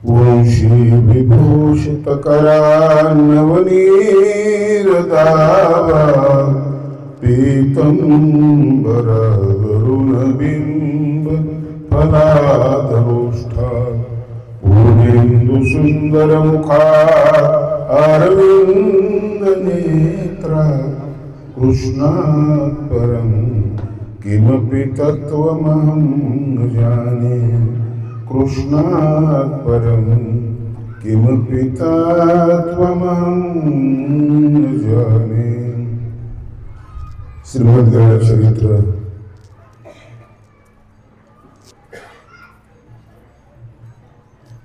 वंशी विभूषित करान्नवनीर दावा पीतंबर वरुण बिंब फलादरोष्ठा पूर्णेन्दु सुंदर मुखा अरविंद नेत्रा कृष्णात् परं किमपि तत्त्वमहं न जाने कृष्णात् परं किमपि तत्त्वमहं न जाने। श्रीमद्गीता चरित्र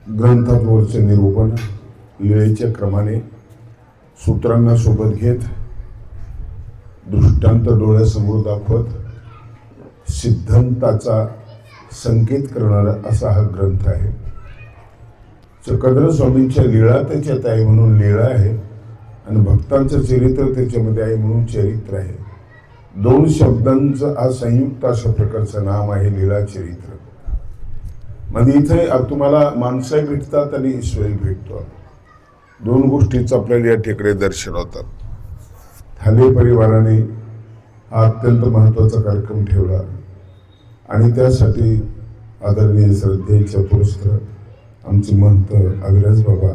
ग्रंथावरचे निरूपण वेळेच्या क्रमाने सूत्रांना सोबत घेत दृष्टांत डोळ्यासमोर दाखवत सिद्धांताचा संकेत करणारा असा हा ग्रंथ आहे। चक्रधर स्वामींच्या लीळा त्याच्यात आहे म्हणून लीळा आहे आणि भक्तांचं चरित्र त्याच्यामध्ये आहे म्हणून चरित्र आहे। दोन शब्दांचं हा संयुक्त अशा प्रकारचं नाम आहे लीळा चरित्र। म्हणजे इथे तुम्हाला माणसंही भेटतात आणि ईश्वरही भेटतो। दोन गोष्टीच आपल्याला या ठिकाणी दर्शन होतात। ठाले परिवाराने हा अत्यंत महत्त्वाचा कार्यक्रम ठेवला आणि त्यासाठी आदरणीय श्रद्धेय चतुरस्त्र आमचे महंत अविराज बाबा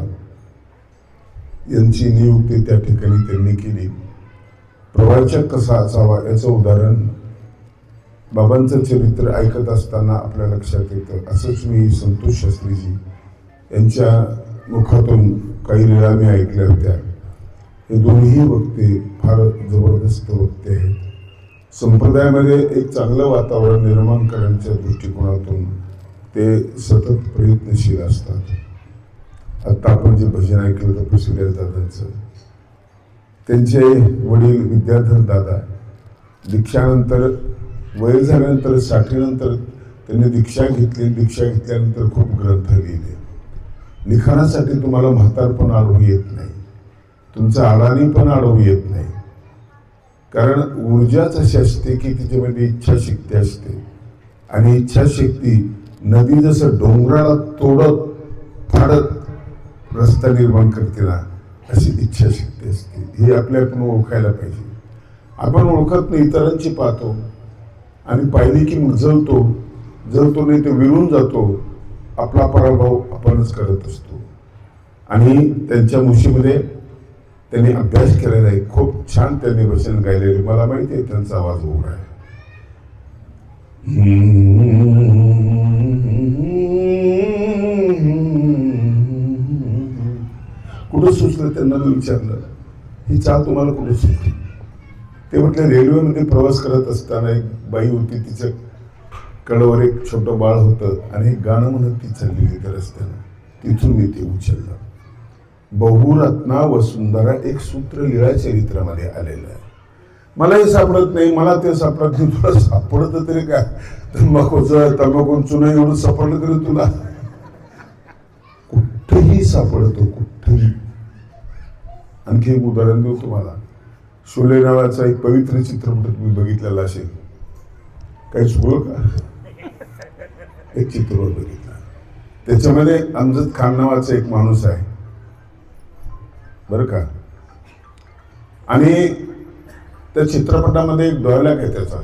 यांची नियुक्ती त्या ठिकाणी त्यांनी केली। प्रवाचक कसा असावा याचं उदाहरण बाबांचं चरित्र ऐकत असताना आपल्या लक्षात येतं। असंच मी संतोष शास्त्रीजी यांच्या मुखातून काही लीळा मी ऐकल्या होत्या। हे दोन्ही वक्ते फार जबरदस्त वक्ते आहेत। संप्रदायामध्ये एक चांगलं वातावरण निर्माण करण्याच्या दृष्टिकोनातून ते सतत प्रयत्नशील असतात। आता आपण जे भजन ऐकलं तर पृथ्वीराज दादांचं, त्यांचे वडील विद्याधर दादा दीक्षानंतर वय झाल्यानंतर 60 नंतर त्यांनी दीक्षा घेतली। दीक्षा घेतल्यानंतर खूप ग्रंथ लिहिले। लिखाणासाठी तुम्हाला म्हातारपण आढळून येत नाही, तुमचं अडाणी पण आढळून येत नाही, कारण ऊर्जाच अशी असते की तिच्यामध्ये इच्छाशक्ती असते आणि इच्छाशक्ती नदी जसं डोंगराला तोडत फाडत रस्ता निर्माण करते ना, अशी इच्छाशक्ती असते। ही आपल्या आपण ओळखायला पाहिजे। आपण ओळखत नाही, इतरांची पाहतो आणि पाहिली की मग जळतो नाही तर विरून जातो। आपला पराभव आपणच करत असतो। आणि त्यांच्या मुशीमध्ये त्यांनी अभ्यास केलेला आहे। खूप छान त्यांनी वचन गायलेले। मला माहिती आहे त्यांचा आवाज उघडा आहे। कुठं सुचलं त्यांना मी विचारलं, ही चाल तुम्हाला कुठे सुचली? ते म्हटलं रेल्वेमध्ये प्रवास करत असताना एक बाई होती, तिच्या कडेवर एक छोटं बाळ होतं आणि एक गाणं म्हणत ती चाललेली त्या रस्त्यानं, तिथून मी ते उचललं। बहुरत्ना वसुंधरा एक सूत्र लीळा चरित्रामध्ये आलेलं आहे। मला हे सापडत नाही, मला ते सापडत नाही। तुला सापडत तरी काय? तंबाखूचं नाही एवढं सापडलं तरी तुला कुठेही सापडतो, कुठेही। आणखी एक उदाहरण देऊ तुम्हाला। शोले नावाचा एक पवित्र चित्रपट मी बघितलेला असेल, काही चुकलं का? एक चित्रपट बघितला, त्याच्यामध्ये अमजद खान नावाचा एक माणूस आहे बरं का, आणि त्या चित्रपटामध्ये एक डायलॉग आहे त्याचा,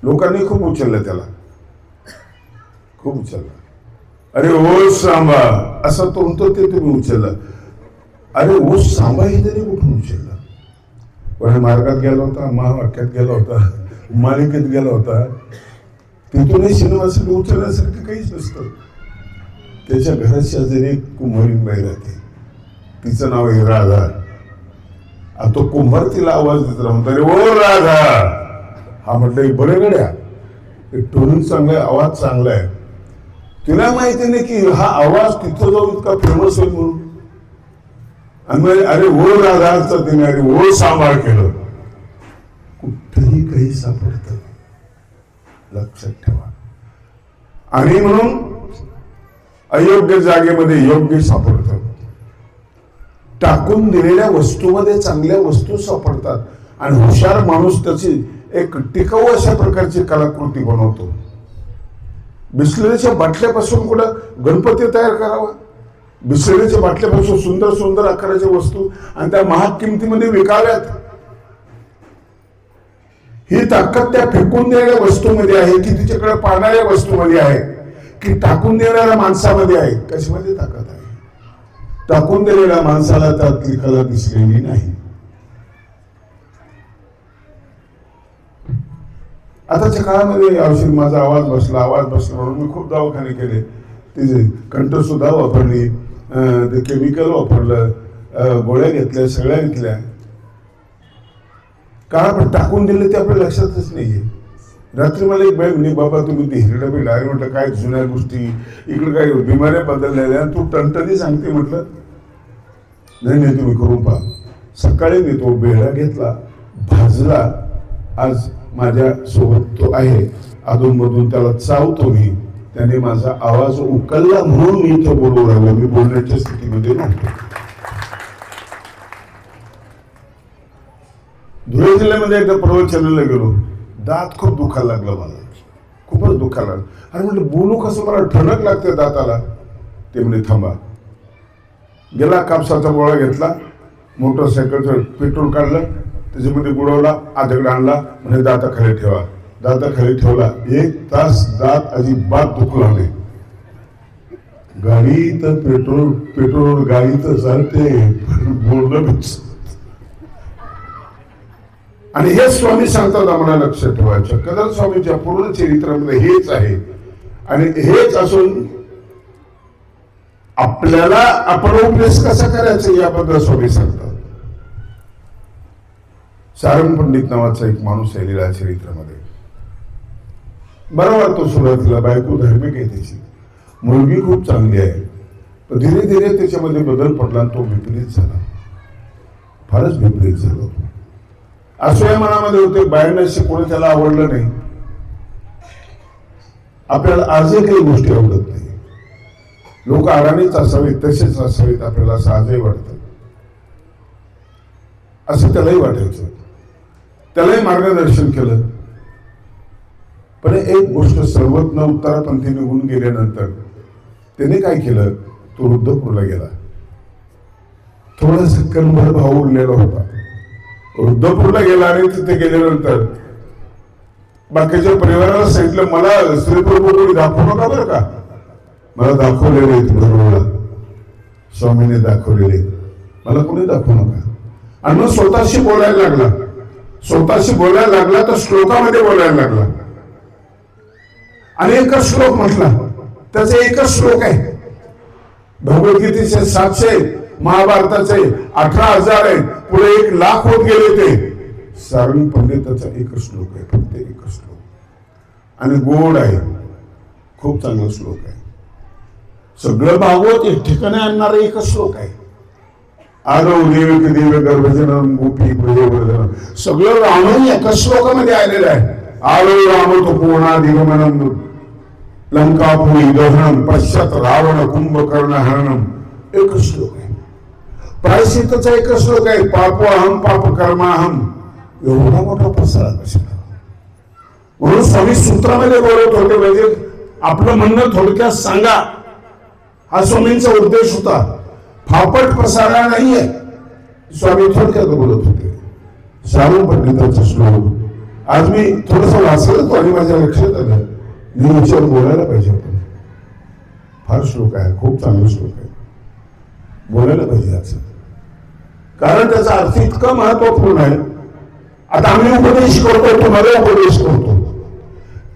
लोकांनी खूप उचललं त्याला, खूप उचललं। अरे ओ सांबा असं तो म्हणतो, ते तुम्ही उचललं। अरे ओ सांबा हे तरी कुठून उचललं? पण मार्गात गेला होता, महावाक्यात गेला होता, मालिकेत गेला होता, तिथूनही सिनेमासाठी उचलण्यासारखं काहीच नसतं। त्याच्या घराच्या जरी एक कुंभारीण बाई राहते, तिचं नाव आहे राधा। आणि तो कुंभार तिला आवाज देत राहतो, अरे ओ राधा। हा म्हटलं बरे गड्या, टोनिंग चांगला आहे, आवाज चांगला आहे। तिला माहिती नाही की हा आवाज तिथं जाऊन इतका फेमस होईल म्हणून। आणि अरे ओ राधाचं तिने अरे ओ सांभाळ केलं। कुठेही काही सापडतं, लक्षात ठेवा। आणि म्हणून अयोग्य जागेमध्ये योग्य सापडतं। टाकून दिलेल्या वस्तूमध्ये चांगल्या वस्तू सापडतात आणि हुशार माणूस त्याची एक टिकाऊ अशा प्रकारची कलाकृती बनवतो। बिस्लरीच्या बाटल्यापासून कुठं गणपती तयार करावा, बिस्लरीच्या बाटल्यापासून सुंदर सुंदर आकाराच्या वस्तू आणि त्या महाग किमतीमध्ये विकाव्यात. ही ताकद त्या फेकून देणाऱ्या वस्तूमध्ये आहे की तिच्याकडे पाहणाऱ्या वस्तूमध्ये आहे की टाकून देणाऱ्या माणसामध्ये आहे? कशामध्ये ताकद आहे? टाकून दिलेल्या माणसाला त्यातली कला दिसलेली नाही. आताच्या काळामध्ये औषध माझा आवाज बसला म्हणून मी खूप दवाखाने केले, ते कंठ सुद्धा वापरली, ते केमिकल वापरलं, गोळ्या घेतल्या, सगळ्या घेतल्या. का पण टाकून दिले ते आपल्या लक्षातच नाहीये. रात्री मला एक बाई म्हणे, बाबा तुम्ही ते हिरडा बिरडा. अरे म्हटलं काय जुन्या गोष्टी, इकडे काय बिमाऱ्या बदललेल्या, तू टणटणी सांगते. म्हटलं नाही तुम्ही करून पहा. सकाळी मी तो बेडा घेतला, भाजला. आज माझ्या सोबत तो आहे, अधूनमधून त्याला चावतो मी. त्याने माझा आवाज उकलला म्हणून मी इथं बोलू लागलो. मी बोलण्याच्या स्थितीमध्ये नव्हतो. धुळे जिल्ह्यामध्ये एकदा प्रवचनाला गेलो, दात खूप दुखायला लागला मला, खूपच दुखायला लागला. अरे म्हटलं बोलू कसं, मला ठणक लागते दाताला. ते म्हणे थांबा. गेला, कापसाचा गोळा घेतला, मोटरसायकलचं पेट्रोल काढलं, त्याच्यामध्ये बुडवला, आजकडे आणला, म्हणजे दाताखाली ठेवा. दाताखाली ठेवला, 1 तास दात अजिबात दुखला नाही. गाडी तर पेट्रोल गाडी तर चालते, बोलणं. आणि हे स्वामी सांगतात आम्हाला लक्षात ठेवायचं. कदर स्वामीच्या पूर्ण चरित्रामध्ये हेच आहे. आणि हेच असून आपल्याला आपण उपदेश कसा करायचा याबद्दल स्वामी सांगतात. सारंग पंडित नावाचा एक माणूस आहे लीला चरित्रामध्ये. बरोबर, तो सुरुवातीला बायको धार्मिक आहे, त्याची मुलगी खूप चांगली आहे, पण धीरे धीरे त्याच्यामध्ये बदल पडला आणि तो विपरीत झाला, फारच विपरीत झाला. असं या मनामध्ये होते, बाहेरनं शिकवणं त्याला आवडलं नाही. आपल्याला आजही काही गोष्टी आवडत नाही. लोक आरामीच असावेत, तसेच असावेत, आपल्याला असं आजही वाटतं. असं त्यालाही वाटायचं. त्यालाही मार्गदर्शन केलं. पण एक गोष्ट, सर्वज्ञ उत्तरापंथी निघून गेल्यानंतर त्याने काय केलं, तो रुद्रपूरला गेला. थोडासा कणभर भाव उरलेला होता. रुद्रपूरला गेला आणि तिथे गेल्यानंतर बाकीच्या परिवाराला सांगितलं, मला श्रीप्रभू कोणी दाखवू नका बरं का. मला दाखवलेले बरोबर, स्वामीने दाखवलेले, मला कोणी दाखवू नका. आणि मग स्वतःशी बोलायला लागला. स्वतःशी बोलायला लागला तर श्लोकामध्ये बोलायला लागला. आणि एकच श्लोक म्हटला, त्याचा एकच श्लोक आहे. भगवद्गीतेचे 700, महाभारताचे 18,000 आहे, पुढे 1,00,000 होत गेले. ते सारंग पंडिताचा एकच श्लोक आहे, फक्त एकच श्लोक. आणि गोड आहे, खूप चांगला श्लोक आहे. सगळं भागवत एक ठिकाणी आणणारा एकच श्लोक आहे. आदौ देवक देव गर्भजनम गोपी प्रयोवर्धन, सगळं राम एका श्लोकामध्ये आलेलं आहे. आलो राम तो पूर्णाधिगमनम लंकापुरी दहनम पश्चात रावण कुंभकर्ण हरणम, एकच श्लोक आहे. प्रायश्चित्ताचा एकच श्लोक आहे, पापोहम पाप कर्माहम. एवढा मोठा पसारा कशाला? म्हणून स्वामी सूत्रामध्ये बोलत होते, म्हणजे आपलं म्हणणं थोडक्यात सांगा, हा स्वामींचा उद्देश होता. फापट पसारा नाहीये. स्वामी थोडक्यात बोलत होते. सारंग पंडिताचा श्लोक आज मी थोडस वाचलं आणि माझ्या लक्षात आलं, मी याच्यावर बोलायला पाहिजे होतं. फार श्लोक आहे, खूप चांगला श्लोक आहे, बोलायला पाहिजे याचं, कारण त्याचा अर्थ इतका महत्वपूर्ण आहे. आता आम्ही उपदेश करतो, तुम्हाला उपदेश करतो,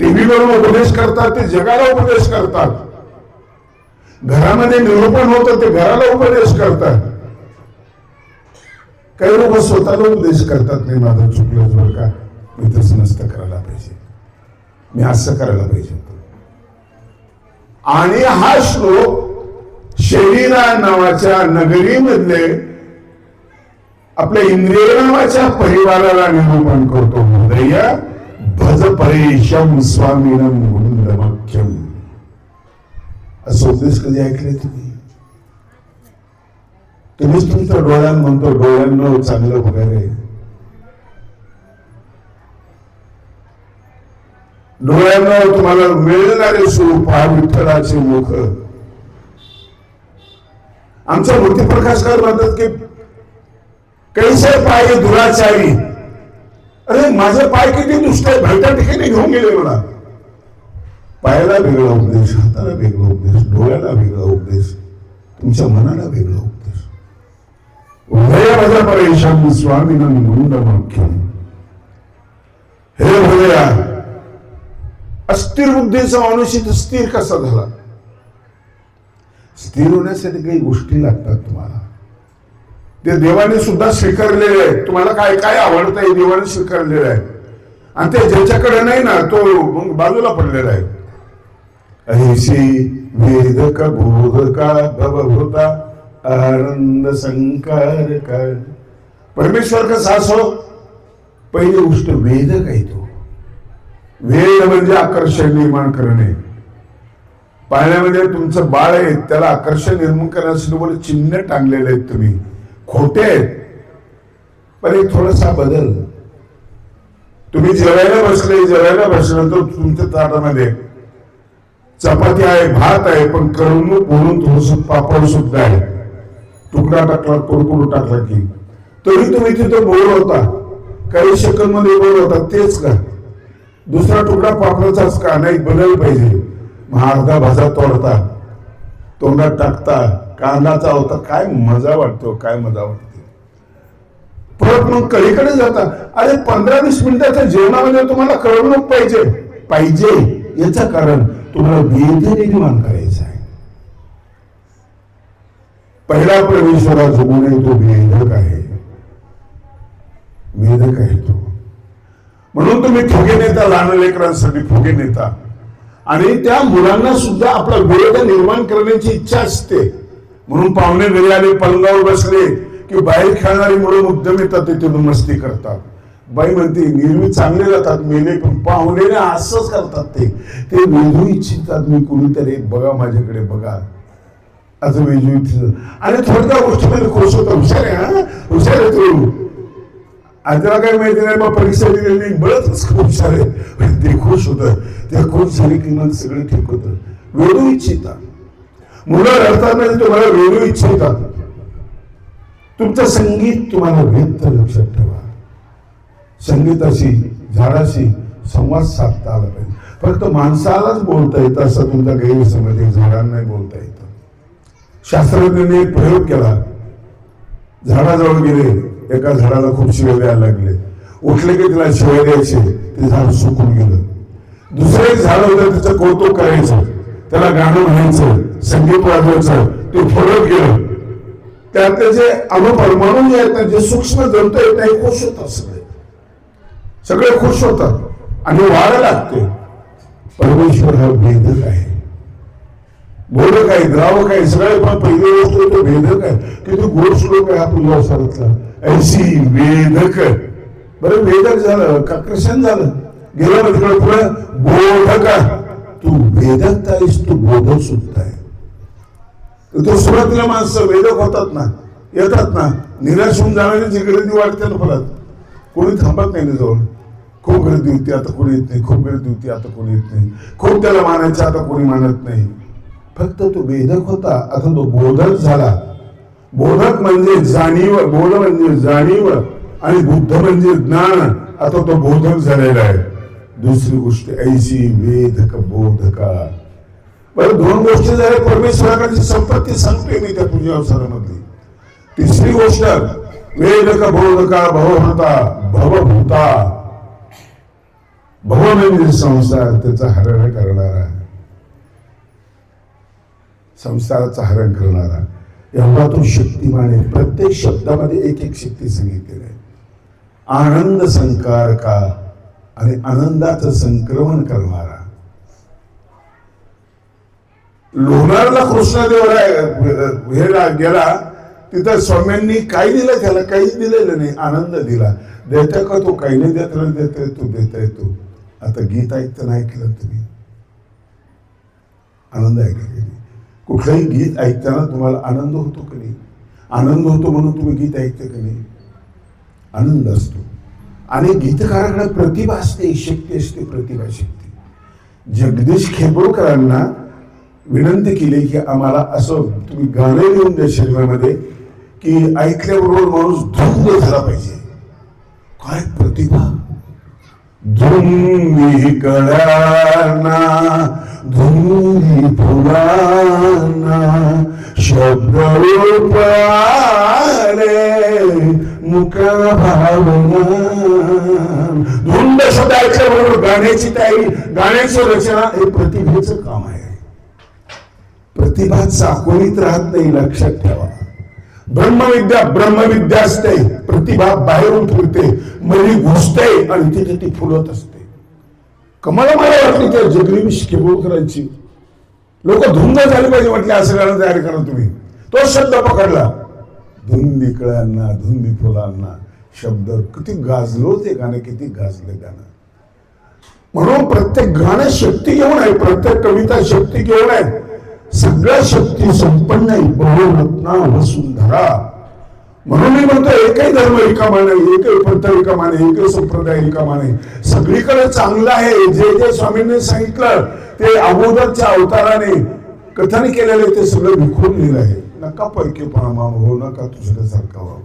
टीव्हीवरून उपदेश करतात, ते जगाला उपदेश करतात. घरामध्ये निरूपण होतं, ते घराला उपदेश करतात. काही लोक स्वतःला उपदेश करतात, नाही माझं चुकलं बरं का, मी तसं नसतं करायला पाहिजे, मी असं करायला पाहिजे. आणि हा श्लोक शरीरा नावाच्या नगरीमधले आपल्या इंद्रिय नावाच्या परिवाराला निरूपण करतो. हृदय भज परेशम स्वामीनम वृंदमख्यम. असं उपदेश कधी ऐकले तुम्ही? तुम्हीच तुमच्या डोळ्यात म्हणतो, डोळ्यांना चांगलं वगैरे. डोळ्यांना तुम्हाला मिळणारे स्वरूप हा विठ्ठलाचे मुख. आमचा मूर्ती प्रकाशकार म्हणतात की कैसे पाय दुराचारी. अरे माझे पाय किती दुष्ट आहे, भलत्या ठिकाणी घेऊन गेले मला. पायाला वेगळा उपदेश, हाताला वेगळा उपदेश, डोळ्याला वेगळा उपदेश, तुमच्या मनाला वेगळा उपदेश. उदय माझा परेशान स्वामीनं मुंडमाख्यम. हे भगया, अस्थिर बुद्धीचा माणूस इथं स्थिर कसा झाला? स्थिर होण्यासाठी काही गोष्टी लागतात तुम्हाला. ते देवाने सुद्धा स्वीकारलेले आहे. तुम्हाला काय काय आवडतंय देवाने स्वीकारलेलं आहे, आणि ते ज्याच्याकडे नाही ना तो मग बाजूला पडलेला आहे. अहिशी वेद का बोध का भवभूता आनंद संकार का. परमेश्वर कसा असो, पहिली गोष्ट वेद काय तो. वेद म्हणजे आकर्षण निर्माण करणे. पाण्यामध्ये तुमचं बाळ आहे, त्याला आकर्षण निर्माण करण्यासाठी बोल चिन्ह टांगलेले आहेत तुम्ही, खोटे आहेत. पण एक थोडासा बदल. तुम्ही जेवायला बसलं तर तुमच्या ताटामध्ये चपाती आहे, भात आहे, पण करमणूक म्हणून थोडस पापड सुद्धा आहे. तुकडा टाकला, कुरकुरू टाकला की तरी तुम्ही तिथं बोर होता. काही सेकंद मध्ये बोर होता. तेच का दुसरा तुकडा पापडाचाच का नाही, बदल पाहिजे. मग अर्धा भाजा तोडता, तोंडात टाकता, कांदाचा होता. काय मजा वाटतो, काय मजा वाटते. परत मग कळीकडे जाता. अरे 15-20 मिनिटाच्या जेवणामध्ये तुम्हाला करमणूक पाहिजे याचं कारण तुम्हाला वेद निर्माण करायचं आहे. पहिला परमेश्वरा जो गुण आहे तो वेदक आहे. वेदक आहे तो. म्हणून तुम्ही फुगे नेता, लहान लेकरांसाठी फुगे नेता, आणि त्या मुलांना सुद्धा आपला वेद निर्माण करण्याची इच्छा असते. म्हणून पाहुणे घरी आले, पलंगावर बसले की बाहेर खेळणारी मुलं मुद्दाम येतात, तिथे मस्ती करतात. बाई म्हणते निर्मी चांगले जातात, मेले पण पाहुणे असंच करतात. ते वेधू इच्छितात, मी कुणीतरी बघा माझ्याकडे बघा असं वेधू इच्छित. आणि थोडक्या गोष्टीमध्ये खुश होतं. हुशार आहे तू. आजला काय माहिती नाही, मग परीक्षा दिलेली नाही, बळच हुशार आहे. ते खुश होतं. ते खुश झाले की मग सगळं ठीक होतं. वेधू इच्छितात मुलं रडतात, म्हणजे तुम्हाला वेधू इच्छितात. तुमचं संगीत तुम्हाला वेद लक्षात ठेवा. संगीताशी, झाडाशी संवाद साधता आला पाहिजे. फक्त माणसालाच बोलता येतं असं तुमचा गैरसमज आहे. झाडांना नाही बोलता येतं. शास्त्रज्ञांनी एक प्रयोग केला. झाडाजवळ गेले, एका झाडाला खूप शिव्या द्यायला लागले. उठले की तिला शिव्या द्यायचे, ते झाड सुकून गेलं. दुसरं एक झाड होतं, त्याचं कौतुक करायचं, त्याला गाणं म्हणायचं, संगीत वाजवायचं, ते फळत गेलं. त्यातले जे अणुपरमाणू जे आहेत, जे सूक्ष्म जंतू आहेत, ते खुश होतात. सगळे खुश होतात आणि वाढ लागते. परमेश्वर हा भेदक आहे, बोधक आहे, द्रावक आहे, सगळे. पण पहिली गोष्ट तो भेदक आहे. किती गोड श्लोक आहे हा तुझ्यासारखा. ऐशी वेदक. बरं वेदक झालं का कृष्ण झालं, गेलं मग तिकडे पुढे बोधक. तू वेदक आहेस, तू बोधक सुद्धा आहे. तो सुरुवातीला माणसं वेदक होतात ना, येतात ना, निराश होऊन जाणारी गर्दी वाढते ना. फळात कोणी थांबत नाही ना जवळ. खूप गर्दी होती, आता कोणी येत नाही. खूप गर्दी होती, आता कोणी येत नाही. खूप त्याला मानायचं, आता कोणी मानत नाही. फक्त तो वेदक होता, आता तो बोधक झाला. बोधक म्हणजे जाणीव, बोध म्हणजे जाणीव, आणि बुद्ध म्हणजे ज्ञान. आता तो बोधक झालेला आहे. दुसरी गोष्ट ऐशी वेदक बोधका. बरं, दोन गोष्टी झाल्या. परमेश्वराची संपत्ती सांगतोय मी त्या तुझ्या अवसरामधली. तिसरी गोष्ट वेदक बोधका भवभूता भवभूता. भव म्हणजे संसार, त्याचा हरण करणारा, संसाराचं हरण करणारा. एवढा तो शक्तिमान आहे. प्रत्येक शब्दामध्ये एक एक शक्ती सांगितलेली आहे. आनंद संकार का, आणि आनंदाचं संक्रमण करणारा. लोणारला कृष्णदेवराय गेला, तिथं स्वामींनी काय दिलं त्याला? काहीच दिलेलं नाही. आनंद दिला. देता का तो? काही नाही देत, देता येतो, देता येतो. आता गीत ऐकताना ऐकलं तुम्ही, आनंद ऐकले. कुठलंही गीत ऐकताना तुम्हाला आनंद होतो की नाही? आनंद होतो म्हणून तुम्ही गीत ऐकता की नाही? आनंद असतो. आणि गीतकाराकडे प्रतिभा असते, शक्ती असते, प्रतिभा शक्ती. जगदीश खेबोळकरांना विनंती केली की आम्हाला असं तुम्ही गाणे लिहून द्या शरीरामध्ये की ऐकल्याबरोबर माणूस धुंद झाला पाहिजे. काय प्रतिभा! धुंदी कळाना धुंदी फुलांना शब्द मुका भावना. धुंद शब्द ऐकल्याबरोबर गाण्याची तयारी, गाण्याची रचना हे प्रतिभेचं काम आहे. प्रतिभा चाकोरीत राहत नाही, लक्षात ठेवा. ब्रह्मविद्या असते, प्रतिभा बाहेरून फिरते, मध्ये घुसते आणि तिथे ती फुलत असते. मला वाटली त्या जगदीश खेबोळकरांची लोक धुंद झाली पाहिजे म्हटले असं गाणं तयार करा तुम्ही. तो शब्द पकडला, धुंदी कळ्यांना धुंदी फुलांना. शब्द किती गाजलो ते गाणं, किती गाजले गाणं. म्हणून प्रत्येक गाणं शक्ती घेऊन आहे, प्रत्येक कविता शक्ती घेऊन आहे. सगळ्या शक्ती संपन्न आहे बहुरत्ना वसुंधरा. म्हणून मी म्हणतो एकही धर्म रिकामा नाही, एकही पंथ रिकामा नाही, एकही संप्रदाय रिकामा नाही. सगळीकडे चांगलं आहे. जे जे स्वामींनी सांगितलं ते अगोदरच्या अवताराने कथन केलेले ते सगळं विखून लिहिलं आहे. नका परकेपणा मागू, नका तुझ्यासारखा वागू.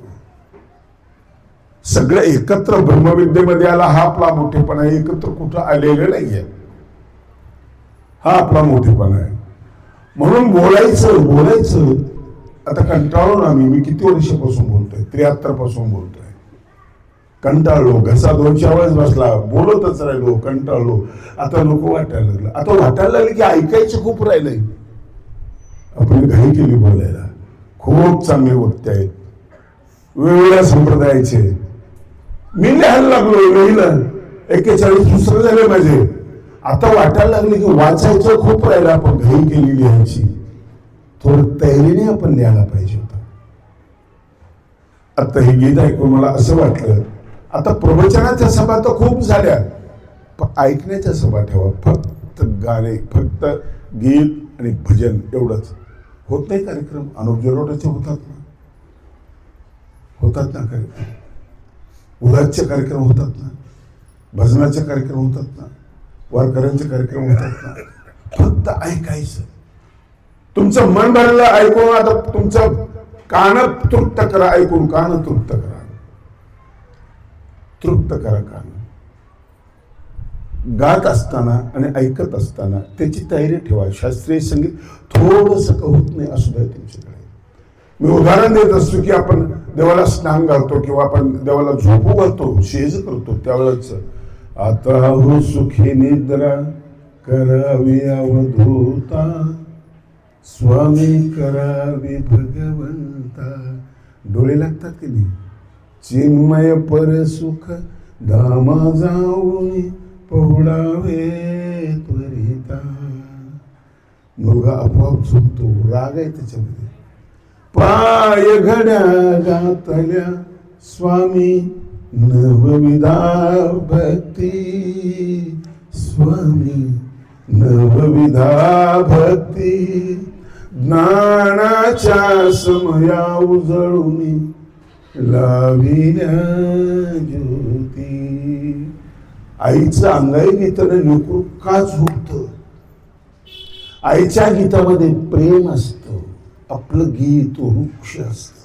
सगळं एकत्र ब्रह्मविद्येमध्ये आला हा आपला मोठेपणा आहे. एकत्र कुठं आलेलं नाहीये, हा आपला मोठेपणा आहे. म्हणून बोलायचं आता कंटाळलो ना. मी किती वर्षापासून बोलतोय, 73 पासून बोलतोय. कंटाळलो, घसा 2-4 वेळेस बसला, बोलतच राहिलो, कंटाळलो. आता नको वाटायला लागलं. आता वाटायला लागलं की ऐकायचं खूप राहिलंय. आपण घाई केली बोलायला. खूप चांगले वक्ते आहेत वेगवेगळ्या संप्रदायाचे. मी लिहायला लागलो, लिहिलं 41 पुस्तकं झाले माझे. आता वाटायला लागले की वाचायचं खूप राहिलं, आपण घाई केली लिहायची. थोडं तयारीने आपण लिहायला पाहिजे होतं. आता हे गीत ऐकून मला असं वाटलं आता प्रवचनाच्या सभा तर खूप झाल्या, पण ऐकण्याच्या सभा ठेवा. फक्त गाणे, फक्त गीत आणि भजन एवढंच होत नाही. कार्यक्रम अनुप जलोटाचे होतात ना कार्यक्रम, उल्हासचे कार्यक्रम होतात ना, भजनाचे कार्यक्रम होतात ना, वारकऱ्यांचे कार्यक्रम होतात ना. फक्त ऐकायचं. तुमचं मन भरलं ऐकून. आता तुमचं कान तृप्त करा ऐकून, कान तृप्त करा, तृप्त करा कान. गात असताना आणि ऐकत असताना त्याची तयारी ठेवा. शास्त्रीय संगीत थोडंसं होत नाही असू द्या तुमच्याकडे. मी उदाहरण देत असतो की आपण देवाला स्नान घालतो किंवा आपण देवाला झोपू घालतो, शेज करतो, त्यावेळेस आता हो सुखी निद्रा करावी अवधूता, स्वामी करावी भगवंता. डोळे लागतात की नाही. चिन्मय परसुख धामा जाऊन पहुडावे त्वरिता. मुलगा आपोआप झोपतो, राग आहे त्याच्यामध्ये. पाय घड्या घातल्या स्वामी नवविधा भक्ती, स्वामी नवविधा भक्ती. ज्ञानाच्या समया उजळून लाविल्या ज्योती. आईचं अंगाई गीताने लेकरू का झोपतं? आईच्या गीतामध्ये प्रेम असतं. आपलं गीत वृक्ष असतं.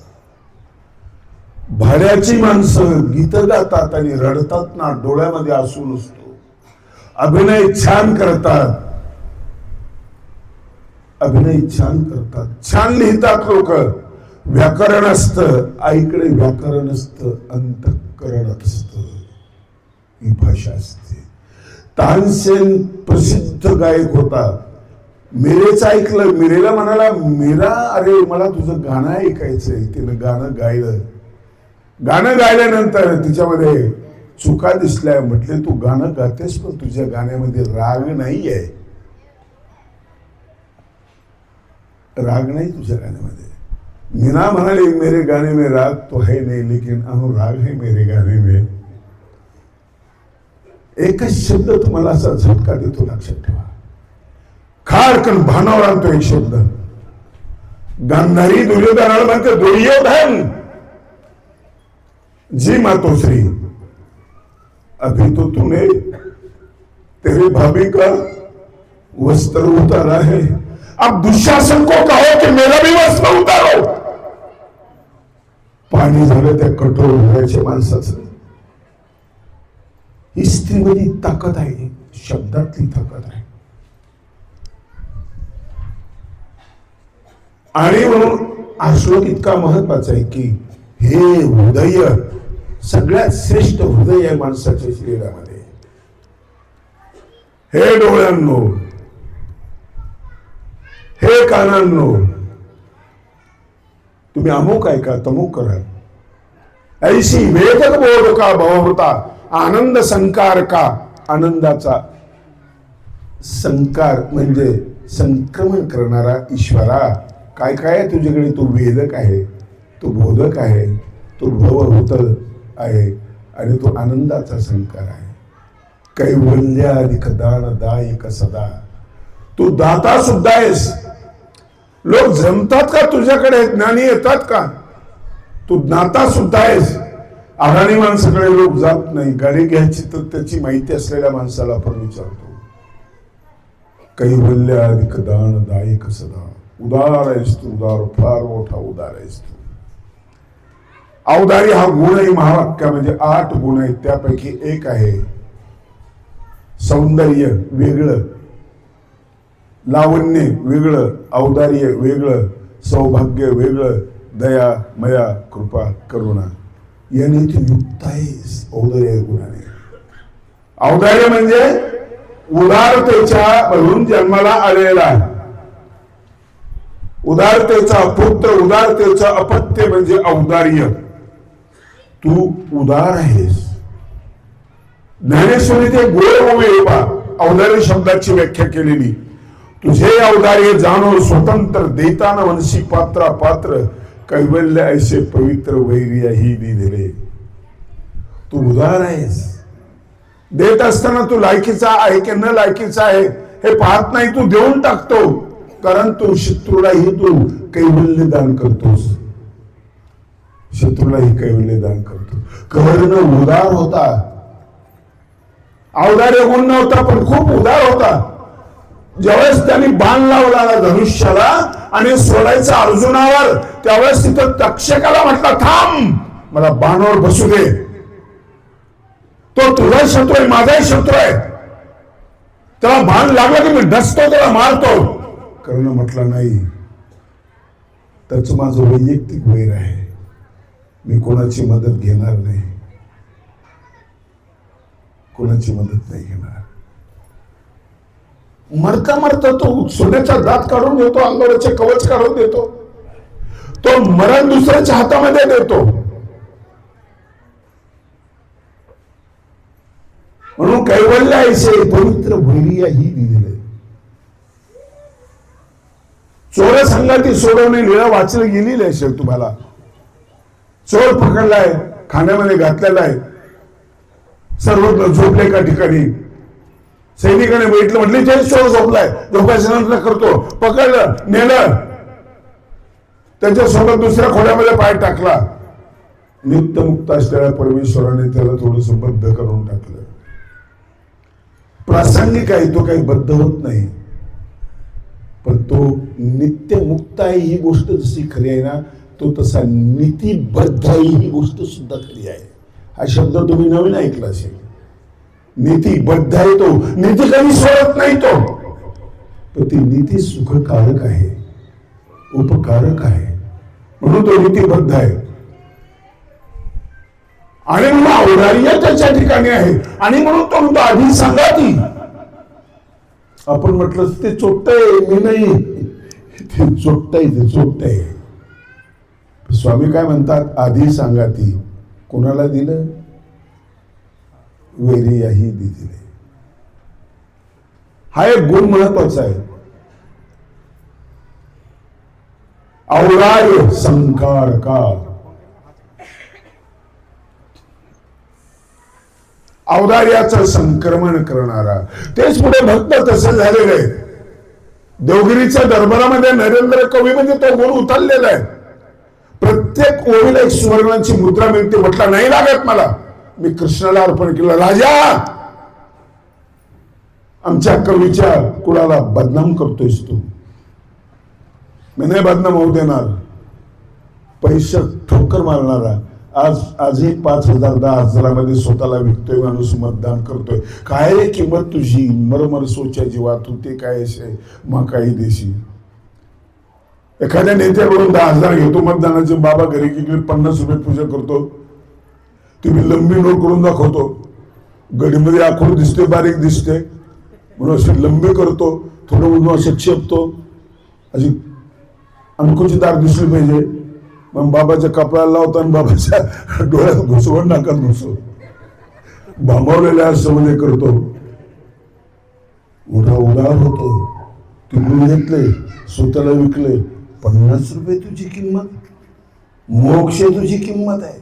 भाड्याची माणसं गीत गातात आणि रडतात ना, डोळ्यामध्ये आसू नसतो. अभिनय छान करतात, अभिनय छान करतात, छान लिहितात लोक. व्याकरण असतं, आईकडे व्याकरण असतं, अंतःकरण असतं, ही भाषा असते. तानसेन प्रसिद्ध गायक होता. मीरेचं ऐकलं. मीरेला म्हणाला, मीरा अरे मला तुझं गाणं ऐकायचंय. तिनं गाणं गायलं. गाणं गायल्यानंतर तिच्यामध्ये चुका दिसल्या. म्हटले तू गाणं गातेस पण तुझ्या गाण्यामध्ये राग नाही आहे, राग नाही तुझ्या गाण्यामध्ये. मीना म्हणाली मेरे गाने में राग तो है नहीं लेकिन अनुराग है मेरे गाने में. एकच शब्द तुम्हाला असा झटका देतो, लक्षात ठेवा. खाडकन भानावर आणतो एक शब्द. गांधारी दुर्योधनाला म्हणते दुर्योधन जी मातोश्री, अभी तो तूने तेरी भाभी का वस्त्र उतारा है, अब दुशासन को कहो कि मेरा भी वस्त्र उतारो. पाणी झालं त्या कठोर हृदयाच्या माणसाचं. ही स्त्रीमध्ये ताकद आहे, शब्दातली ताकद आहे. आणि म्हणून हा श्लोक इतका महत्वाचा आहे की हे हृदय सगळ्यात श्रेष्ठ हृदय आहे माणसाच्या शरीरामध्ये. हे डोळ्यांनो, हे कानांनो, तुम्ही अमुक ऐका तमुक करा. ऐशी वेदक बोध का भाव होता आनंद संकार का. आनंदाचा संकार म्हणजे संक्रमण करणारा ईश्वरा. काय काय तुझ्याकडे? तो वेदक आहे, तो बोधक आहे, तो भवभूत आहे आणि तो आनंदाचा संकार आहे. कैवल्याधिक दानदायक सदा. तू दाता सुद्धा आहेस. लोक जमतात का तुझ्याकडे? ज्ञानी येतात का? तू दाता सुद्धा आहेस. अडाणी माणसाकडे लोक जात नाही. गाडी घ्यायची तर त्याची माहिती असलेल्या माणसाला आपण विचारतो. कैवल्याधिक दानदायक सदा. उदार आहेस तू, उदार, फार मोठा उदार आहेस तू. औदारी हा गुणही महावाक्यामध्ये 8 गुण आहेत. त्यापैकी एक आहे सौंदर्य वेगळं, लावण्य वेगळं, औदार्य वेगळं, सौभाग्य वेगळं, दया मया कृपा करुणा याने तू युक्त आहेस औदार्य गुणाने. औदार्य म्हणजे उदारतेच्या मधून जन्माला आलेला, उदारतेचा पुत्र, उदारतेचा अपत्य म्हणजे औदार्य. तू उदार आहेस. ज्ञानेश्वरीत एक गोड ओवी पहा औदार्य शब्दाची व्याख्या केलेली. तुझे औदार्य जाणो स्वतंत्र देताना वंशी पात्रा पात्र कैवल्य ऐसे पवित्र वैर्यही दिले. तू उदार आहेस. देत असताना तू लायकीचा आहे की न लायकीचा आहे हे पाहत नाही, तू देऊन टाकतो. कारण तू शत्रूलाही तू कैवल्य दान करतोस. शत्रूलाही कैवल्य दान करतो. कर्ण उदार होता. औदार्य गुण नव्हता पण खूप उदार होता. ज्यावेळेस त्यांनी बाण लावला धनुष्याला आणि सोडायचा अर्जुनावर, त्यावेळेस तिथं तक्षकाला म्हटलं थांब, मला बाणावर बसू दे. तो तुझा शत्रू आहे, माझाही शत्रू आहे. त्याला बाण लागला की मी डसतो, त्याला मारतो. कर्ण म्हटलं नाही, त्याचं माझं वैयक्तिक वैर आहे, मी कोणाची मदत घेणार नाही, कोणाची मदत नाही घेणार. मरता मरता तो सोन्याचा दात काढून देतो, अंगावरचे कवच काढून देतो. तो मरण दुसऱ्याच्या हातामध्ये देतो. म्हणून कैवल्य ऐसे पवित्र वैर्यही दिले. चोर संगाती सोडवणे लीळा वाचली गेलेली असेल तुम्हाला. चोर पकडलाय, खाण्यामध्ये घातलेला आहे, सर्वत्र झोपले एका ठिकाणी. सैनिकाने बैठलं, म्हटले ते चोर झोपलाय, झोपायच्या नंतर करतो, पकडलं, नेलं, त्याच्यासोबत दुसऱ्या खोड्यामध्ये पाय टाकला. नित्यमुक्त असलेल्या परमेश्वराने त्याला थोडस बद्ध करून टाकलं. प्रासंगिक आहे, तो काही बद्ध होत नाही, पण तो नित्य मुक्त आहे ही गोष्ट जशी खरी आहे ना, तो तसा नीतिबद्ध आहे ही गोष्ट सुद्धा खरी आहे. हा शब्द तुम्ही नवीन ऐकला असेल. नीतिबद्ध आहे तो, नीती कधी सोडत नाही तो, पण ती नीती सुखकारक आहे, उपकारक आहे, म्हणून तो नीतिबद्ध आहे. आणि म्हणून औदार्य त्याच्या ठिकाणी आहे. आणि म्हणून तो म्हणतो आधी सांगाती. आपण म्हटलं ते चोट्टय, मी नाही, ते चोट्टय, ते चोट्टय. स्वामी काय म्हणतात, आधी सांगाती. कोणाला दिलं? वैर्यही दिले. हा एक गुण महत्वाचा आहे. औदार्य संकार का, औदार्याचं संक्रमण करणारा. तेच पुढे भक्त तसं झालेलं आहे. देवगिरीच्या दरबारामध्ये नरेंद्र कवी म्हणजे तो गुण उतरलेला आहे. प्रत्येक ओळीला एक सुवर्णाची मुद्रा मिळते. म्हटलं नाही लागत मला, मी कृष्णाला अर्पण केलं. राजा आमच्या कवीच्या कुळाला बदनाम करतोयस तू. मी नाही बदनाम होऊ देणार. पैसे ठोकर मारणारा आजही 5,000 10,000 स्वतःला विकतोय माणूस, मतदान करतोय. काय रे किंमत तुझी, मरमर सोच्या जीवा तू ते काय मग काही देशी. एखाद्या नेत्याकडून 10,000 घेतो मतदानाचे, बाबा घरी गेले 50 रुपये पूजा करतो. तुम्ही लंबी नोट करून दाखवतो, गडीमध्ये आखूड दिसते, बारीक दिसते म्हणून अशी लंबी करतो, थोडं म्हणून असं चेपतो, अशी अंकुची दार दिसली पाहिजे. मग बाबाच्या कपड्याला लावतो आणि बाबाच्या डोळ्यात घुसवून नाकात घुसव भांबवलेल्या असं करतो. मोठा उदार होतो. तिकडून घेतले, स्वतःला विकले. 50 रुपये तुझी किंमत, मोक्ष तुझी किंमत आहे.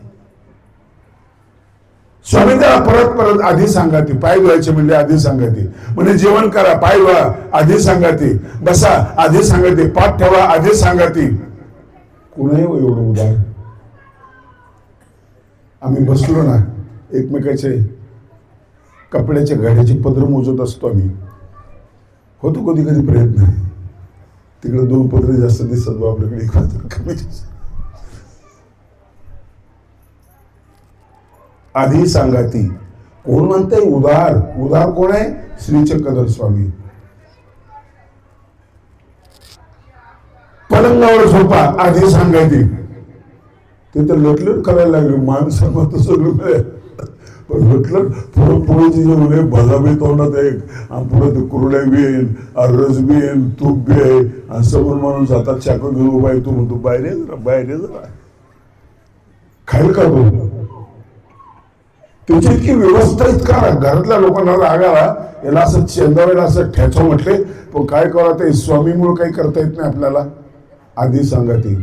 स्वामी त्याला परत परत आधी सांगा ती, पाय धुवायचे म्हणजे आधी सांगा ती, म्हणजे जेवण करा पाय धुवा आधी सांगा ती, बसा आधी सांगा ती, पाठ ठेवा आधी सांगा ती. कुणाही एवढं उदार. आम्ही बसलो ना एकमेकाचे कपड्याच्या गाड्याची पदर मोजत असतो. आम्ही होतो कधी कधी प्रयत्न, तिकडे 2 पदरे जास्त दिसत, आपल्याकडे 1 पदर कमी. आधी सांगा ती. कोण म्हणते उदार? उदार कोण आहे? श्री चक्रधर स्वामी. पलंगावर झोपा आधी सांगायची. ते तर लटलट करायला लागले माणसं मत सगळं. पण लटलट पुढं पुढेची जे म्हणे भजाबी तोंडात एक आणि पुढे ते कुरड्या बी येईन, रस बी येईन, तूप बी आहे असं म्हणून माणूस आता चाकू घेऊन उभा आहे. तू म्हणतो बाहेर ये जरा, बाहेर ये जरा, खाईल का तू? त्याची इतकी व्यवस्था इतका घरातल्या लोकांना राग आला, याला असं चेंदावेला असं ठेचो म्हटले. पण काय करा, ते स्वामीमुळे काही करता येत नाही आपल्याला. आधी सांगा ती.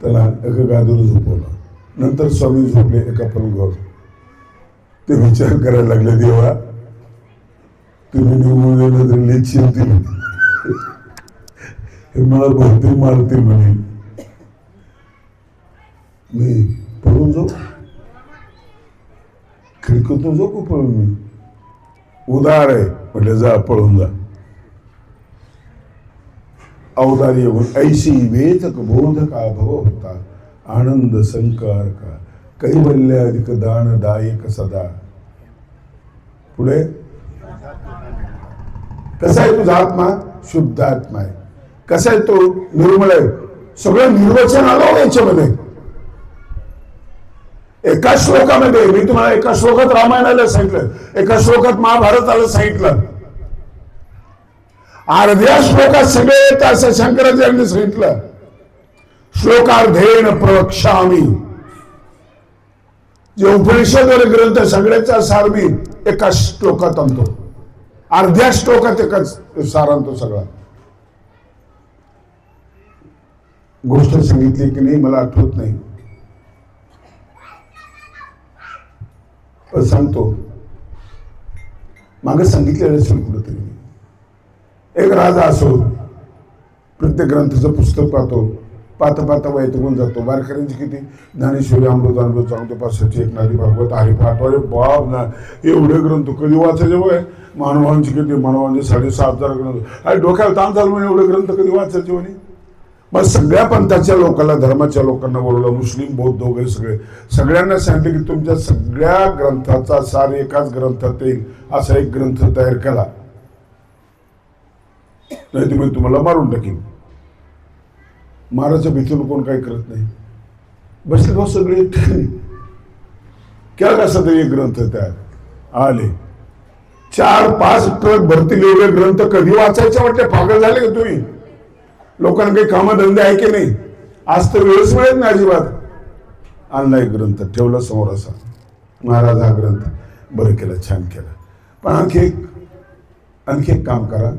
त्याला एका गादीवर झोपवलं. नंतर स्वामी झोपले एका पलंगावर. ते विचार करायला लागले, देवा तुम्ही निवडून गेलं तरी लेखशील ती, हे मला बहुतेक मारते म्हणे, मी पळून जाऊ, खिडकीतून जाऊ का पळून? मी उदार आहे म्हटलं, जा पळून जा. अवतारी ऐशी वेदक बोध का भव होता, आनंद संकार का कैवल्य अधिक दानदायक सदा. पुढे कसा आहे तुझा आत्मा? शुद्ध आत्मा आहे. कसा आहे तो? निर्मळ आहे. सगळं निर्वचन आलं याच्यामध्ये. एका श्लोकामध्ये मी तुम्हाला एका श्लोकात रामायणाला सांगितलं, एका श्लोकात महाभारताला सांगितलं, अर्ध्या श्लोकात सगळे येत असं शंकराचार्यांनी सांगितलं. श्लोकार्धेन प्रवक्ष्यामि. जे उपनिषद ग्रंथ सगळ्याचा सार मी एका श्लोकात आणतो. अर्ध्या श्लोकात एकच सार आणतो सगळा. गोष्ट सांगितली की नाही मला आठवत नाही, पण सांगतो. मागे सांगितलेलं असेल कुठंतरी. एक राजा असो, प्रत्येक ग्रंथाचं पुस्तक पाहतो, पाहता पाहता वैतकून जातो. वारकऱ्यांची किती ज्ञानेश्वरी, अमृतानुभव, चांगदेवपासाची, एकनाथी भागवत, हरिपाठ, अरे बाप ना, एवढे ग्रंथ कधी वाचायचे वय. मानवांची किती, मानवांचे 7,500 ग्रंथ. अरे डोक्याला ताण झालं म्हणे, एवढे ग्रंथ कधी वाचायचे म्हणे. मग सगळ्या पंथाच्या लोकांना, धर्माच्या लोकांना बोलवलं, मुस्लिम, बौद्ध वगैरे सगळे, सगळ्यांना सांगितलं की तुमच्या सगळ्या ग्रंथाचा सार एकाच ग्रंथात येईल असा एक ग्रंथ तयार केला, नाही तुम्ही तुम्हाला मारून टाकीन. माराच्या भीतीनं कोण काही करत नाही. बसले भाऊ सगळे केला कसा तरी एक ग्रंथ तयार. आले 4-5 ट्रक भरतील एवढे ग्रंथ कधी वाचायचे वाटते? पागल झाले का तुम्ही? लोकांना काही कामधंदे आहे की नाही? आज तर वेळच मिळत नाही अजिबात. आणला एक ग्रंथ, ठेवला समोर असा. महाराज हा ग्रंथ, बरं केलं, छान केलं, पण आणखी एक काम करा.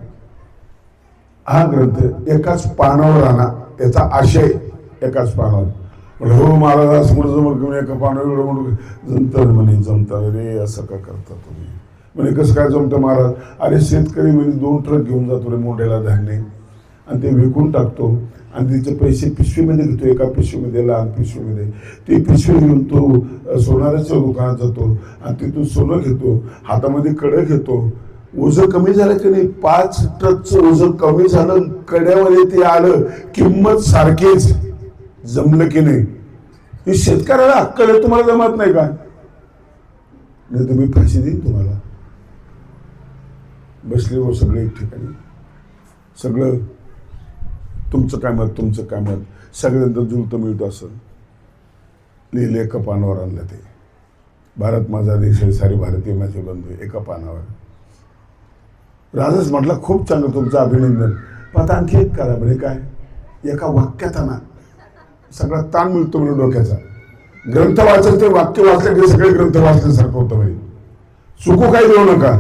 हा ग्रंथ एकाच पानावर आणा, याचा आशय एकाच पानावर. म्हणजे हो महाराज समोर जमर एका पानावर एवढं म्हणून जमतं म्हणे. जमतं रे, असं का करता तुम्ही? म्हणजे कसं काय जमतं महाराज? अरे शेतकरी म्हणजे 2 ट्रक घेऊन जातो रे मोंढ्याला धान्य, आणि ते विकून टाकतो आणि त्याचे पैसे पिशवीमध्ये घेतो. एका पिशवीमध्ये, लहान पिशवीमध्ये. ती पिशवी घेऊन तो सोनाराच्या दुकानात जातो आणि तिथून सोनं घेतो, हातामध्ये कडं घेतो, ओझं कमी झालं की नाही, 5 ट्रकचं ओझं कमी झालं, कड्यामध्ये ते आलं, किंमत सारखीच, जमलं की नाही. ही शेतकऱ्याला अक्कल आहे, तुम्हाला जमत नाही का? नाही तुम्ही फाशी देईन तुम्हाला. बसले हो सगळे एक ठिकाणी, सगळं तुमचं काय मत, तुमचं काय मत, सगळ्यांचं जुळतं मिळतं असं लिहिले एका पानावर आणलं. ते भारत माझा देश आहे, सारे भारतीय माझे बंधू, एका पानावर. राजच म्हटलं खूप चांगलं, तुमचं अभिनंदन. पण आता आणखी एक करा म्हणजे काय, एका वाक्यात आणा, सगळा ताण मिळतो म्हणजे डोक्याचा. ग्रंथ वाचन ते वाक्य वाचलं की सगळे ग्रंथ वाचल्यासारखं होतं म्हणजे. चुकू काही देऊ नका.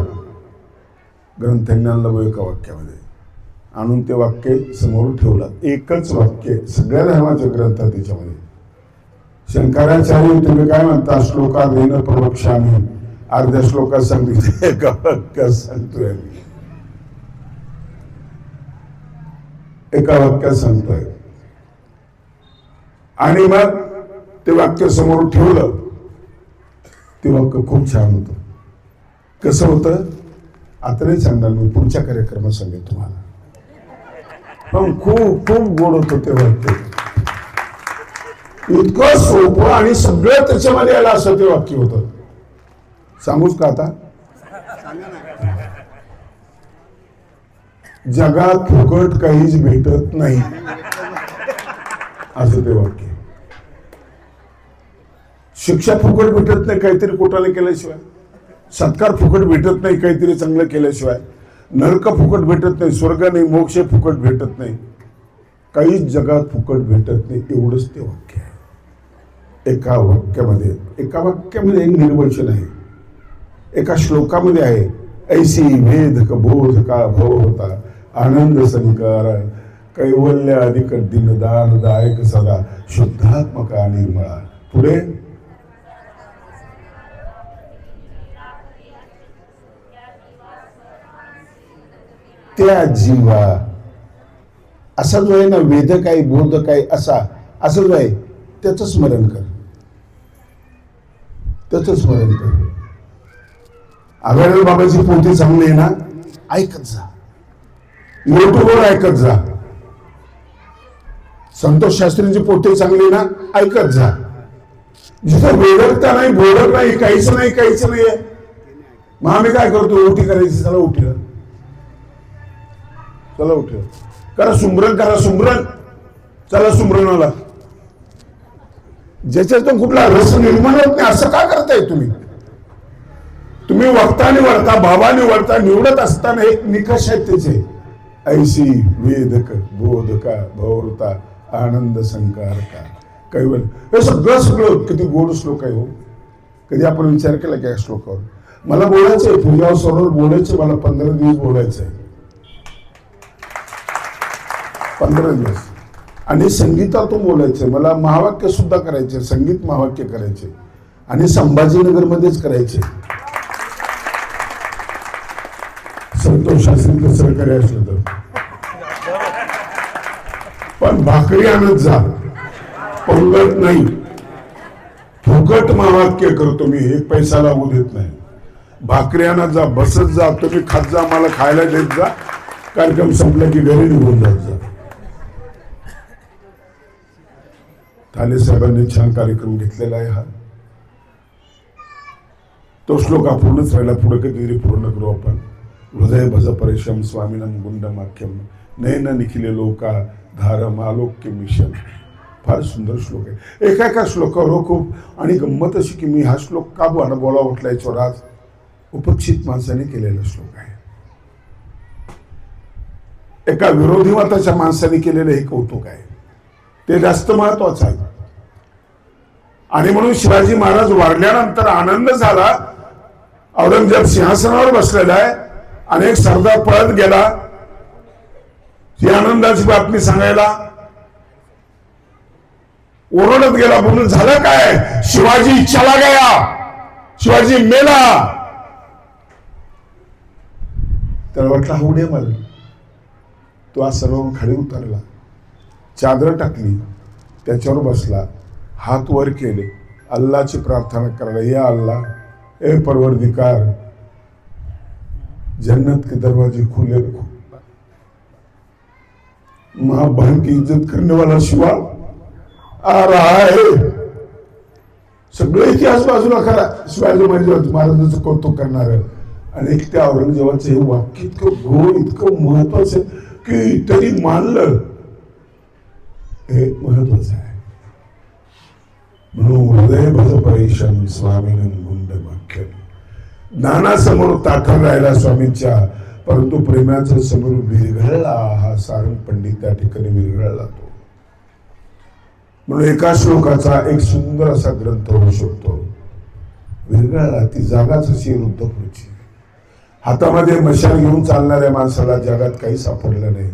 ग्रंथांनी आणलं एका वाक्यामध्ये, आणून ते वाक्य समोर ठेवलं. एकच वाक्य सगळ्या धर्माचे ग्रंथ त्याच्यामध्ये. शंकराचार्य तुम्ही काय म्हणता, श्लोका देन प्रवक्ष्यामी, अर्ध्या श्लोकात सांगितले, एका वाक्यात सांगतोय आम्ही, एका वाक्यात सांगतोय. आणि मग ते वाक्य समोर ठेवलं. ते वाक्य खूप छान होतं. कसं होतं आता नाही सांगणार मी, पुढच्या कार्यक्रमात सांगेल तुम्हाला. पण खूप खूप गोड होतं ते वाक्य, इतकं सोपं आणि सगळं त्याच्यामध्ये आलं असं ते वाक्य होतं. सांगूच का आता? जगात फुकट काहीच भेटत नाही असं ते वाक्य. शिक्षा फुकट भेटत नाही काहीतरी कुठाने केल्याशिवाय, सत्कार फुकट भेटत नाही काहीतरी चांगलं केल्याशिवाय, नरक फुकट भेटत नाही, स्वर्ग नाही, मोक्ष फुकट भेटत नाही, काहीच जगात फुकट भेटत नाही. एवढंच ते वाक्य आहे. एका वाक्यामध्ये एक निर्वचन आहे, एका श्लोकामध्ये आहे. ऐसी वेद बोध का भव होता, आनंद संकार कैवल्य अधिक दिनदान दायक सदा, शुद्धात्मका निर्मळा. पुढे त्या जीवा, असा जो आहे ना, वेद काय बोध काय असा, असं जो आहे त्याचं स्मरण कर, त्याचं स्मरण कर. अभयलाल बाबाची पोथी चांगली आहे ना, ऐकत जा, युट्यूबवर ऐकत जा. संतोष शास्त्रींची पोथी चांगली ना, ऐकत जा. जिथं वेदकता नाही, बोधक नाही, काहीच नाही, काहीच नाहीये, मग आम्ही काय करतो, उठी करायची, चला उठलं, चला उठलं, करा सुमरण, करा सुमरण, चला सुमरणाला. ज्याच्यातून कुठला रस निर्माण होत नाही असं का करताय तुम्ही? तुम्ही वक्ता निवडता, बाबा निवडता, निवडत असताना एक निकष आहेत त्याचे. ऐशी वेदक बोधका भवरता आनंद संकार का कैवल. हे सगळं किती गोड श्लोक आहे हो. कधी आपण विचार केला की या श्लोकावर? मला बोलायचंय, तुझ्या समोर बोलायचं, मला 15 दिवस बोलायचंय, 15 दिवस. आणि संगीतातून बोलायचंय, मला महावाक्य सुद्धा करायचे, संगीत महावाक्य करायचे, आणि संभाजीनगर मध्येच करायचे. संतोष शास्त्रीचं सहकार्य असलं तर. पण भाकरी आणत जा, पंगत नाही. फुकट महावाक्य करतो मी, एक पैसा लागू देत नाही. भाकरी आणत जा, बसत जा, तुम्ही खात जा, मला खायला देत जा. कार्यक्रम संपला की घरी निघून जात जा. ठाणे साहेबांनी छान कार्यक्रम घेतलेला आहे हा. तो श्लोक अपूर्णच राहिला, पुढे कधीतरी पूर्ण करू आपण. हृदय भज परिश्रम स्वामीनम गुंडमाख्यम नयन निखिले लोका धारम आलोक्य मिशन. फार सुंदर श्लोक आहे. एका श्लोकावर खूप. आणि गंमत अशी की मी हा श्लोक का बोला उठला याच्यावर आज उपक्षित माणसाने केलेला श्लोक आहे. एका विरोधी मताच्या माणसाने केलेलं हे कौतुक आहे, ते जास्त महत्वाचं आहे. आणि म्हणून शिवाजी महाराज वारल्यानंतर आनंद झाला. औरंगजेब सिंहासनावर बसलेला आहे, अनेक सरदार पळत गेला ही आनंदाची बातमी सांगायला, ओरडत गेला. म्हणून झालं काय, शिवाजी चला गया, शिवाजी मेला. त्याला वाटलं हा उड्या मारली. तो आसनावरून खाली उतरला, चादर टाकली, त्याच्यावर बसला, हात वर केले, अल्लाची प्रार्थना करायला, या अल्लाह, ए परवरदिगार, जन्नत के दरवाजे खुले रखो, मां बहन की इज्जत करने वाला शिवा आ रहा आहे. सगळे इतिहास बाजूला करा, शिवाजी महाराजांचं कौतुक करणार आणि त्या औरंगजेबाचं हे वाक्य इतकं गोड, इतकं महत्वाचं की तरी मानलं, हे महत्वाचं आहे. म्हणून हृदय भज परेशान स्वामीनं गुंड वाक्य. ज्ञानासमोर ताठर राहिला स्वामींच्या, परंतु प्रेमाच्या समोर विरघळला. हा सारंग पंडित त्या ठिकाणी विरघळला तो. म्हणून एका श्लोकाचा एक सुंदर असा ग्रंथ होऊ शकतो. विरघळला, ती जागाच अशी रुद्धपुरची. हातामध्ये मशाल घेऊन चालणाऱ्या माणसाला जगात काही सापडलं नाही.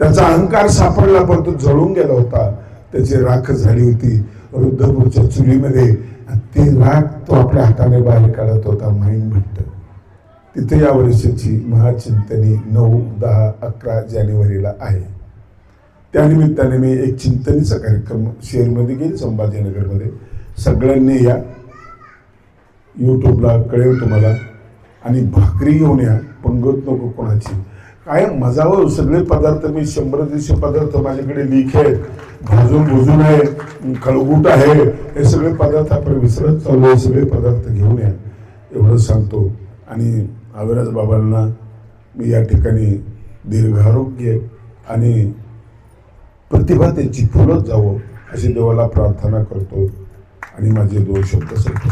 त्याचा अहंकार सापडला, पण तो जळून गेला होता. त्याची राख झाली होती रुद्धपूरच्या चुलीमध्ये. ते राख तो आपल्या हाताने बाहेर काढत होता. माईन भट्ट तिथे या वर्षाची महाचिंतनी 9, 10, 11 जानेवारीला आहे. त्यानिमित्ताने मी एक चिंतनीचा कार्यक्रम शेअरमध्ये घेईल संभाजीनगरमध्ये. सगळ्यांनी या, युट्यूबला कळेल तुम्हाला. आणि भाकरी घेऊन या, पंगत नको कोणाची. काय मजावर सगळे पदार्थ, मी 100 पदार्थ माझ्याकडे लीक आहेत. भाजून भुजून आहे, खळगूट आहे, हे सगळे पदार्थ आपण विसरत चालू आहे. सगळे पदार्थ घेऊन या एवढं सांगतो. आणि अविराज बाबांना मी या ठिकाणी दीर्घारोग्य आणि प्रतिभा त्यांची फुलत जावं अशी देवाला प्रार्थना करतो आणि माझे 2 शब्द सांगतो.